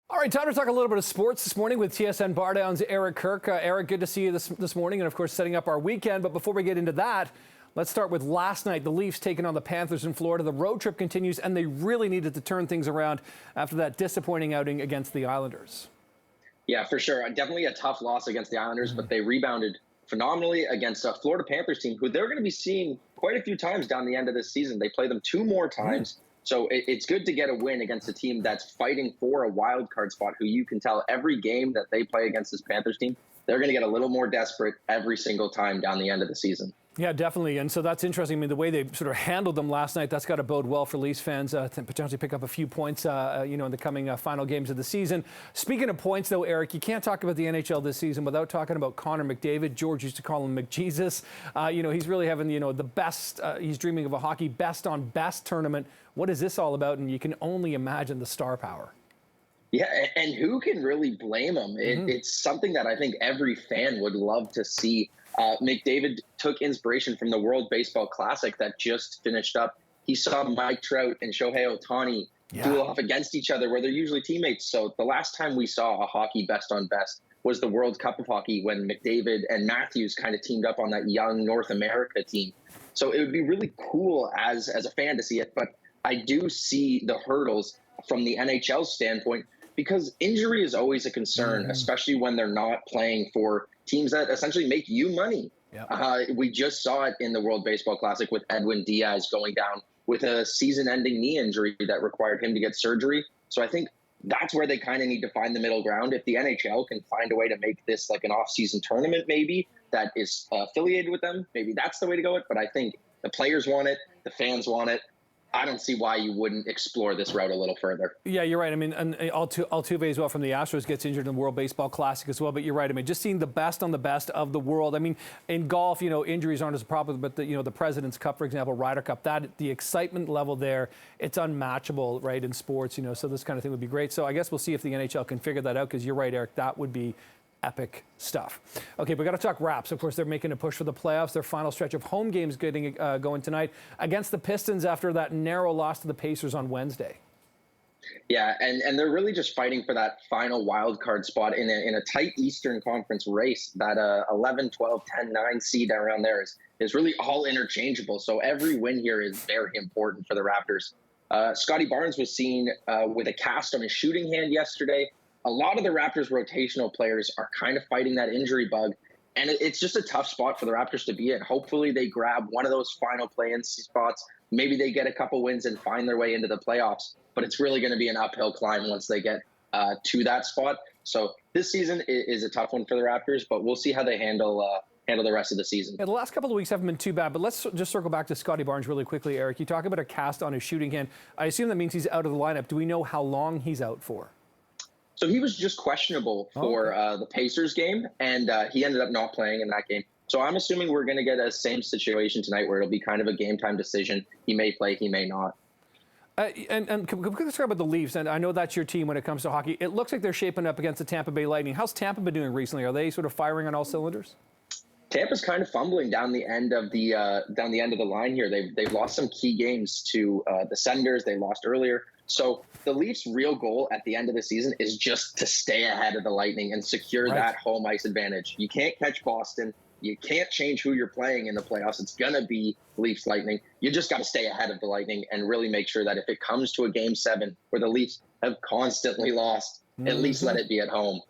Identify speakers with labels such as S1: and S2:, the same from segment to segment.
S1: All right, time to talk a little bit of sports this morning with TSN Bardown's Kirk. Eric, good to see you this morning, and of course setting up our weekend. But before we get into that, let's start with last night. The Leafs taking on the Panthers in Florida. The road trip continues, and they really needed to turn things around after that disappointing outing against the Islanders.
S2: Yeah, for sure. Definitely a tough loss against the Islanders, but they rebounded phenomenally against a Florida Panthers team who they're going to be seeing quite a few times down the end of this season. They play them 2 more times. So it's good to get a win against a team that's fighting for a wild card spot, who you can tell every game that they play against this Panthers team, they're going to get a little more desperate every single time down the end of the season.
S1: Yeah, definitely. And so that's interesting. I mean, the way they sort of handled them last night, that's got to bode well for Leafs fans to potentially pick up a few points, in the coming final games of the season. Speaking of points, though, Eric, you can't talk about the NHL this season without talking about Connor McDavid. George used to call him McJesus. He's really having, the best. He's dreaming of a hockey best-on-best tournament. What is this all about? And you can only imagine the star power.
S2: Yeah, and who can really blame him? It's something that I think every fan would love to see. McDavid took inspiration from the World Baseball Classic that just finished up. He saw Mike Trout and Shohei Ohtani duel off against each other where they're usually teammates. So the last time we saw a hockey best-on-best was the World Cup of Hockey when McDavid and Matthews kind of teamed up on that young North America team. So it would be really cool as a fan to see it. But I do see the hurdles from the NHL standpoint, because injury is always a concern, especially when they're not playing for teams that essentially make you money. We just saw it in the World Baseball Classic with Edwin Diaz going down with a season-ending knee injury that required him to get surgery. So I think that's where they kind of need to find the middle ground. If the NHL can find a way to make this like an off-season tournament maybe that is affiliated with them, maybe that's the way to go. But I think the players want it, the fans want it. I don't see why you wouldn't explore this route a little further.
S1: Yeah, you're right. I mean, and Altuve as well from the Astros gets injured in the World Baseball Classic as well. But you're right. I mean, just seeing the best on the best of the world. I mean, in golf, injuries aren't as a problem, but the President's Cup, for example, Ryder Cup, the excitement level there, it's unmatchable, right, in sports. So this kind of thing would be great. So I guess we'll see if the NHL can figure that out, because you're right, Eric. That would be epic stuff. Okay, we got to talk Raps. Of course, they're making a push for the playoffs. Their final stretch of home games getting going tonight against the Pistons after that narrow loss to the Pacers on Wednesday.
S2: Yeah, and they're really just fighting for that final wild card spot in a tight Eastern Conference race. That 11, 12, 10, 9 seed around there is really all interchangeable. So every win here is very important for the Raptors. Scotty Barnes was seen with a cast on his shooting hand yesterday. A lot of the Raptors' rotational players are kind of fighting that injury bug, and it's just a tough spot for the Raptors to be in. Hopefully they grab one of those final play-in spots. Maybe they get a couple wins and find their way into the playoffs, but it's really going to be an uphill climb once they get to that spot. So this season is a tough one for the Raptors, but we'll see how they handle the rest of the season.
S1: Yeah, the last couple of weeks haven't been too bad, but let's just circle back to Scotty Barnes really quickly, Eric. You talk about a cast on his shooting hand. I assume that means he's out of the lineup. Do we know how long he's out for?
S2: So he was just questionable for the Pacers game, and he ended up not playing in that game. So I'm assuming we're going to get a same situation tonight where it'll be kind of a game-time decision. He may play, he may not.
S1: And can we talk about the Leafs? And I know that's your team when it comes to hockey. It looks like they're shaping up against the Tampa Bay Lightning. How's Tampa been doing recently? Are they sort of firing on all cylinders?
S2: Tampa's kind of fumbling down the end of the line here. They've lost some key games to the Senators. They lost earlier. So the Leafs' real goal at the end of the season is just to stay ahead of the Lightning and secure that home ice advantage. You can't catch Boston. You can't change who you're playing in the playoffs. It's going to be Leafs Lightning. You just got to stay ahead of the Lightning and really make sure that if it comes to a Game 7 where the Leafs have constantly lost, at least let it be at home.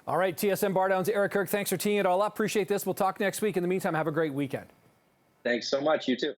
S1: All right, TSN Bardown's Kirk. Thanks for teeing it all up. Appreciate this. We'll talk next week. In the meantime, have a great weekend.
S2: Thanks so much. You too.